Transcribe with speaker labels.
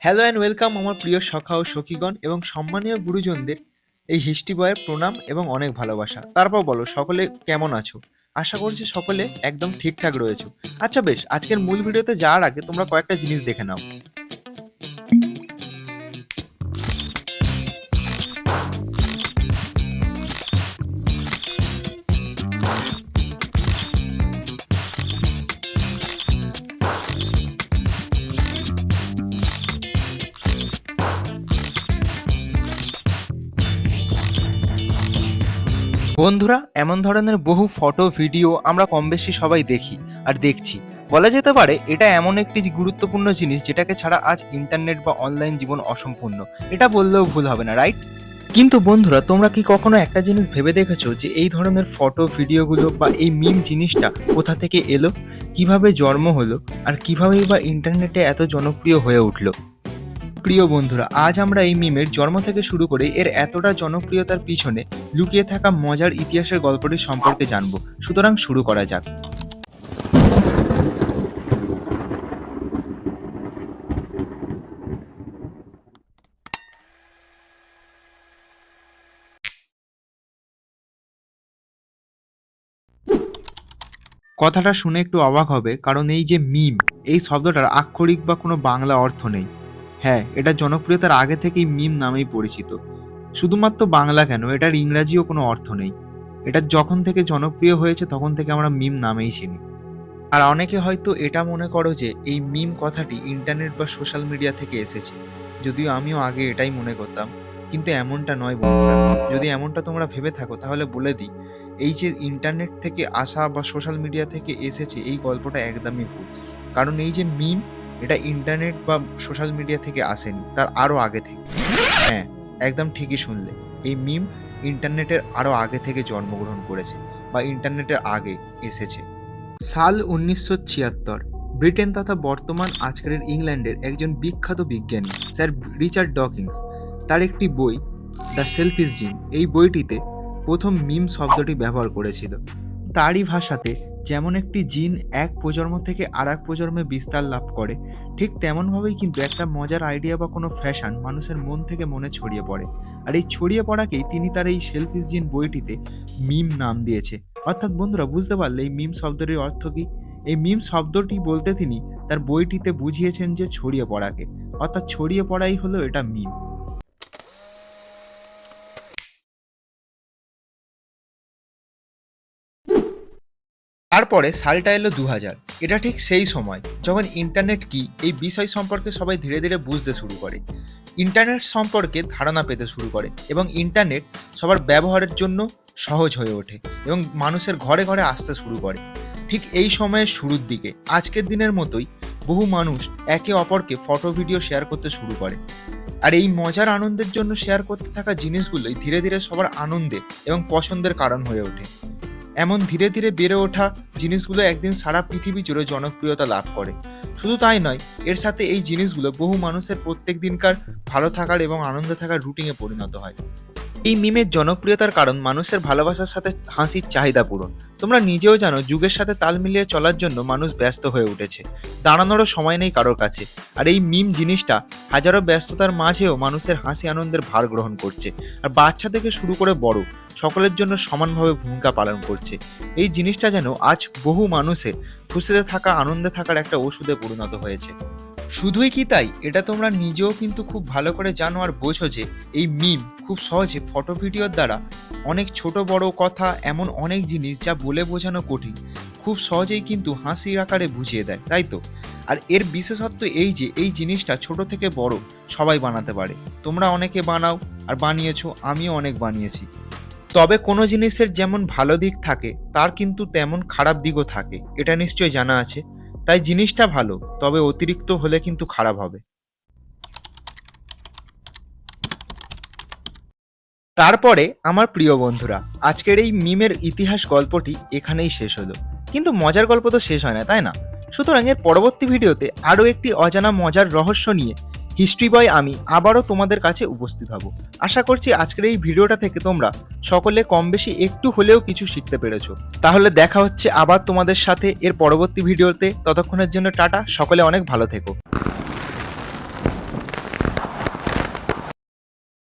Speaker 1: Hello and welcome আমার প্রিয় সখা ও সখীগণ এবং সম্মানীয় গুরুজনদের এই হিস্ট্রি বয়ের প্রণাম এবং অনেক ভালোবাসা। তারপর বলো সকলে কেমন আছো? আশা করছি সকলে একদম ঠিকঠাক রয়েছো। আচ্ছা বেশ, আজকের মূল ভিডিওতে যাওয়ার আগে তোমরা কয়েকটা জিনিস দেখে নাও। বন্ধুরা, এমন ধরনের বহু ফটো ভিডিও আমরা কম বেশি সবাই দেখি আর দেখছি। বলা যেতে পারে এটা এমন একটি গুরুত্বপূর্ণ জিনিস যেটাকে ছাড়া আজ ইন্টারনেট বা অনলাইন জীবন অসম্পূর্ণ। এটা বললেও ভুল হবে না, রাইট? কিন্তু বন্ধুরা, তোমরা কি কখনো একটা জিনিস ভেবে দেখেছো যে এই ধরনের ফটো ভিডিওগুলো বা এই মিম জিনিসটা কোথা থেকে এলো, কিভাবে জন্ম হলো, আর কিভাবেই বা ইন্টারনেটে এত জনপ্রিয় হয়ে উঠলো? প্রিয় বন্ধুরা, আজ আমরা এই মিমের জন্ম থেকে শুরু করে এর এতটা জনপ্রিয়তার পিছনে লুকিয়ে থাকা মজার ইতিহাসের গল্পটি সম্পর্কে জানবো। সুতরাং শুরু করা যাক। কথাটা শুনে একটু অবাক হবে, কারণ এই যে মিম, এই শব্দটার আক্ষরিক বা কোনো বাংলা অর্থ নেই। হ্যাঁ, এটা জনপ্রিয়তার আগে থেকেই মিম নামেই পরিচিত। শুধুমাত্র বাংলা কেন, এটার ইংরাজিও কোনো অর্থ নেই। এটা যখন থেকে জনপ্রিয় হয়েছে তখন থেকে আমরা মিম নামেই চিনি। আর অনেকে হয়তো এটা মনে করো যে এই মিম কথাটি ইন্টারনেট বা সোশ্যাল মিডিয়া থেকে এসেছে, যদিও আমিও আগে এটাই মনে করতাম। কিন্তু এমনটা নয় বন্ধুরা। যদি এমনটা তোমরা ভেবে থাকো তাহলে বলে দিই, এই যে ইন্টারনেট থেকে আসা বা সোশ্যাল মিডিয়া থেকে এসেছে এই গল্পটা একদমই ভুল। কারণ এই যে মিম, এটা ইন্টারনেট বা সোশ্যাল মিডিয়া থেকে আসেনি, তার আরো আগে থেকে। হ্যাঁ, একদম ঠিকই শুনলে। এই মিম ইন্টারনেটের আরো আগে থেকে জন্মগ্রহণ করেছে বা ইন্টারনেটের আগে এসেছে। সাল 1976, ব্রিটেন তথা বর্তমান আজকের ইংল্যান্ডের একজন বিখ্যাত বিজ্ঞানী স্যার রিচার্ড ডকিন্স তার একটি বই দ্য সেলফিশ জিন, এই বইটিতে প্রথম মিম শব্দটি ব্যবহার করেছিল। তারই ভাষাতে যেমন একটি জিন এক প্রজন্ম থেকে আর এক প্রজন্মে বিস্তার লাভ করে, ঠিক তেমনভাবেই কিন্তু একটা মজার আইডিয়া বা কোনো ফ্যাশন মানুষের মন থেকে মনে ছড়িয়ে পড়ে। আর এই ছড়িয়ে পড়াকেই তিনি তার এই সেলফিশ জিন বইটিতে মিম নাম দিয়েছে। অর্থাৎ বন্ধুরা, বুঝতে পারলে এই মিম শব্দটির অর্থ কি? এই মিম শব্দটি বলতে তিনি তার বইটিতে বুঝিয়েছেন যে ছড়িয়ে পড়াকে, অর্থাৎ ছড়িয়ে পড়াই হলো এটা মিম। তারপরে সালটা এলো 2000। এটা ঠিক সেই সময় যখন ইন্টারনেট কি এই বিষয় সম্পর্কে সবাই ধীরে ধীরে বুঝতে শুরু করে, ইন্টারনেট সম্পর্কে ধারণা পেতে শুরু করে এবং ইন্টারনেট সবার ব্যবহারের জন্য সহজ হয়ে ওঠে এবং মানুষের ঘরে ঘরে আসতে শুরু করে। ঠিক এই সময়ের শুরুর দিকে আজকের দিনের মতোই বহু মানুষ একে অপরকে ফটো ভিডিও শেয়ার করতে শুরু করে। আর এই মজার আনন্দের জন্য শেয়ার করতে থাকা জিনিসগুলোই ধীরে ধীরে সবার আনন্দের এবং পছন্দের কারণ হয়ে ওঠে। এমন ধীরে ধীরে বেড়ে ওঠা জিনিসগুলো একদিন সারা পৃথিবী জুড়ে জনপ্রিয়তা লাভ করে। শুধু তাই নয়, এর সাথে এই জিনিসগুলো বহু মানুষের প্রত্যেক দিনকার ভালো থাকার এবং আনন্দে থাকার রুটিনে পরিণত হয়। এই মিমের জনপ্রিয়তার কারণ মানুষের ভালোবাসার সাথে হাসির চাহিদা পূরণ। তোমরা নিজেও জানো, যুগের সাথে তাল মিলিয়ে চলার জন্য মানুষ ব্যস্ত হয়ে উঠেছে, দাঁড়ানোরও সময় নেই কারোর কাছে। আর এই মিম জিনিসটা হাজারো ব্যস্ততার মাঝেও মানুষের হাসি আনন্দের ভার গ্রহণ করছে, আর বাচ্চা থেকে শুরু করে বড় সকলের জন্য সমানভাবে ভূমিকা পালন করছে। এই জিনিসটা যেন আজ বহু মানুষের খুশিতে থাকা, আনন্দে থাকার একটা ওষুধে পরিণত হয়েছে। শুধুই কি তাই, এটা তোমরা নিজেও কিন্তু খুব ভালো করে জানো আর বোঝো যে এই মিম খুব সহজে ফটো ভিডিওর দ্বারা অনেক ছোট বড় কথা, এমন অনেক জিনিস যা বলে বোঝানো কঠিন, খুব সহজেই কিন্তু হাসির আকারে বুঝিয়ে দেয়, তাই তো? আর এর বিশেষত্ব এই যে এই জিনিসটা ছোট থেকে বড় সবাই বানাতে পারে। তোমরা অনেকে বানাও আর বানিয়েছো, আমিও অনেক বানিয়েছি। তবে কোনো জিনিসের যেমন ভালো দিক থাকে তার কিন্তু তেমন খারাপ দিকও থাকে, এটা নিশ্চয়ই জানা আছে। তাই জিনিসটা ভালো, তবে অতিরিক্ত হলে কিন্তু খারাপ হবে। তারপরে আমার প্রিয় বন্ধুরা, আজকের এই মিমের ইতিহাস গল্পটি এখানেই শেষ হলো। কিন্তু মজার গল্প তো শেষ হয় না, তাই না? সুতরাং এর পরবর্তী ভিডিওতে আরো একটি অজানা মজার রহস্য নিয়ে হিস্ট্রি বয় আমি আবারও তোমাদের কাছে উপস্থিত হব। আশা করছি আজকের এই ভিডিওটা থেকে তোমরা সকলে কম বেশি একটু হলেও কিছু শিখতে পেরেছো। তাহলে দেখা হচ্ছে আবার তোমাদের সাথে এর পরবর্তী ভিডিওতে। ততক্ষণের জন্য টাটা, সকলে অনেক ভালো থেকো।